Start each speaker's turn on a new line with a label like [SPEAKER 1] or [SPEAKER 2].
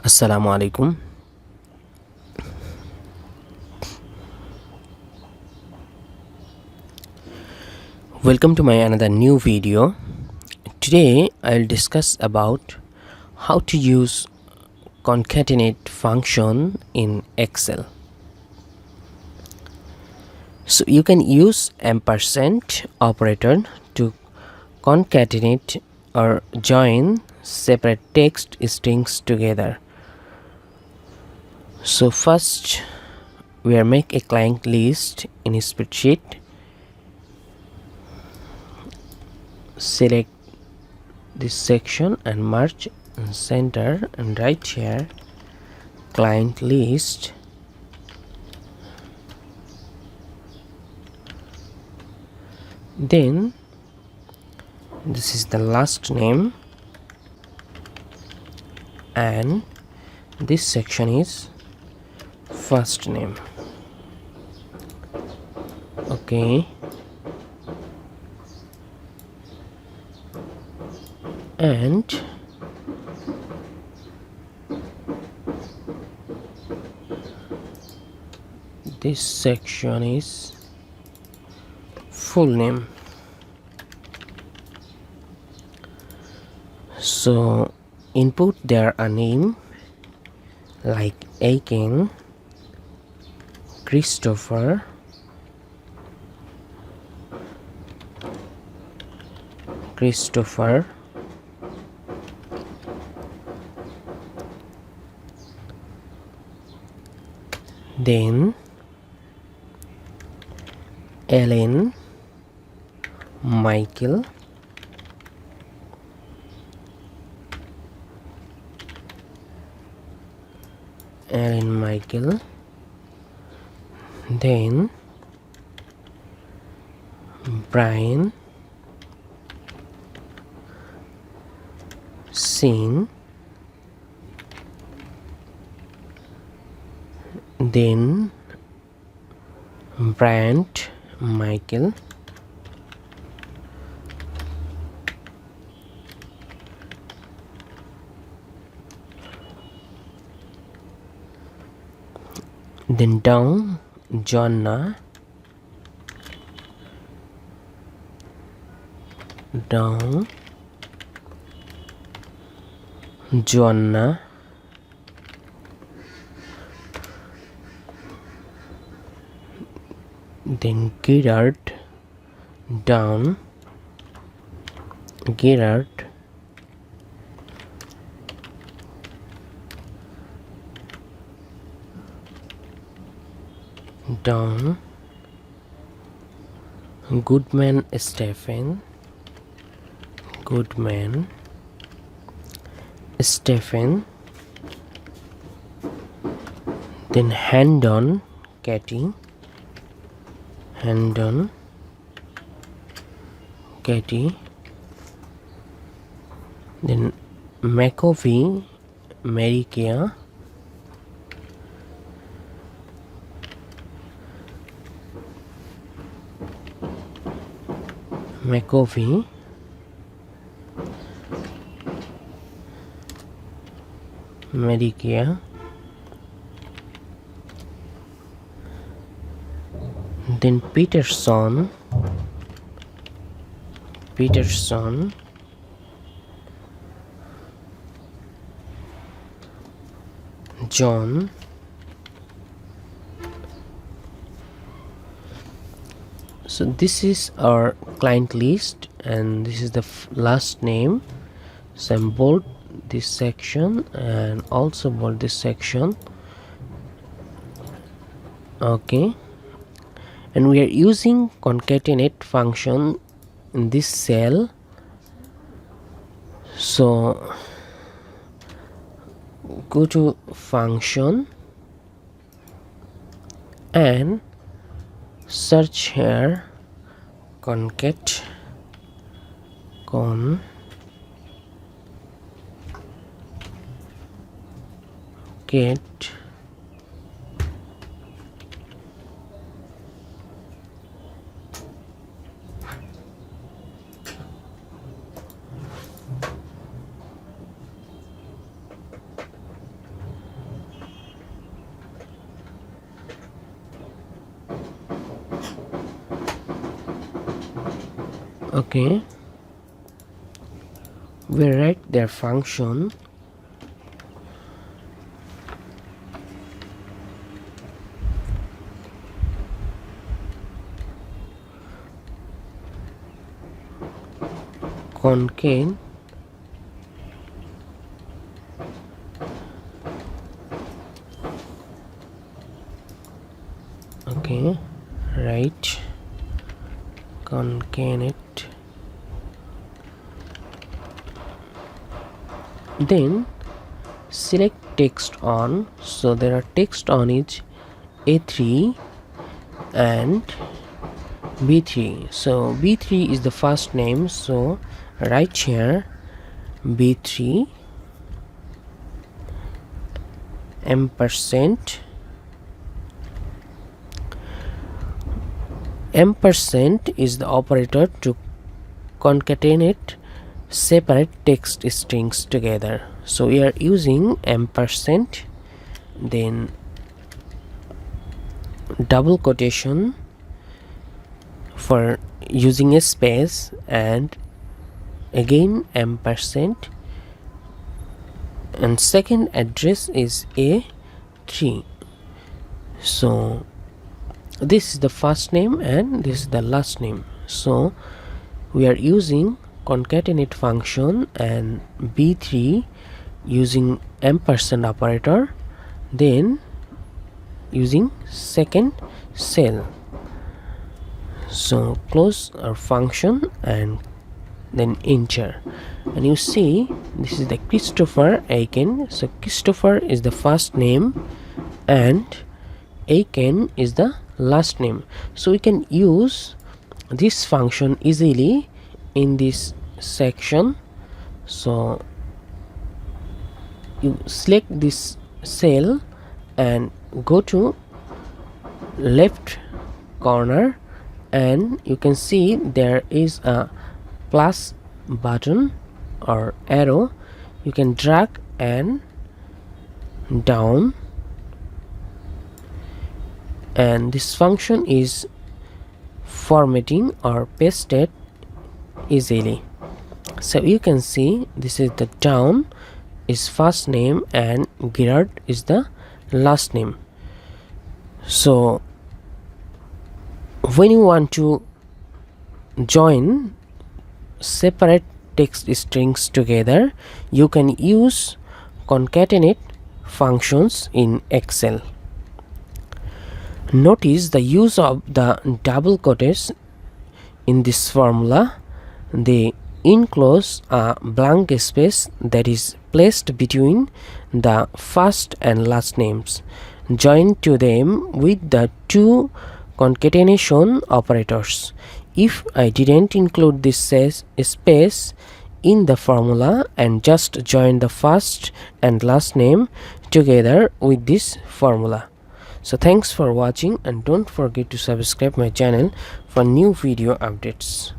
[SPEAKER 1] Assalamu alaikum. Welcome to my another new video. Today I'll discuss about how to use concatenate function in Excel. So you can use ampersand operator to concatenate or join separate text strings together. So first we are make a client list in a spreadsheet. Select this section and merge and center and write here client list. Then this is the last name and this section is first name. Okay, and this section is full name. So input there a name like Aiken, Christopher, then Ellen, Michael, then Brian, Sin, then Bryant, Michael, then down Jonna, down Joanna, then Gerard, down Gerard, down Goodman, Stephen, then Handon, Katie, then McAfee, Mary Kia, then Peterson, John, so this is our client list and this is the last name. So I'm bold this section and also bold this section. Okay, and we are using concatenate function in this cell. So go to function and search here concat Okay, we write their function. Concate okay, right, concatenate, then select text on. So there are text on is A3 and B3. So B3 is the first name, so write here B3 ampersand. Ampersand is the operator to concatenate separate text strings together. So we are using ampersand, then double quotation for using a space, and again ampersand, and second address is A3. So this is the first name and this is the last name. So we are using concatenate function and B3 using ampersand operator, then using second cell. So close our function and then enter, and you see this is the Christopher Aiken. So Christopher is the first name and Aiken is the last name. So we can use this function easily in this section. So you select this cell and go to left corner, and you can see there is a plus button or arrow. You can drag and down, and this function is formatting or pasted easily. So you can see this is the down is first name and Gerard is the last name. So when you want to join separate text strings together, you can use concatenate functions in Excel. Notice the use of the double quotes in this formula. They enclose a blank space that is placed between the first and last names, joined to them with the two concatenation operators. If I didn't include this space in the formula and just join the first and last name together with this formula. So thanks for watching, and don't forget to subscribe my channel for new video updates.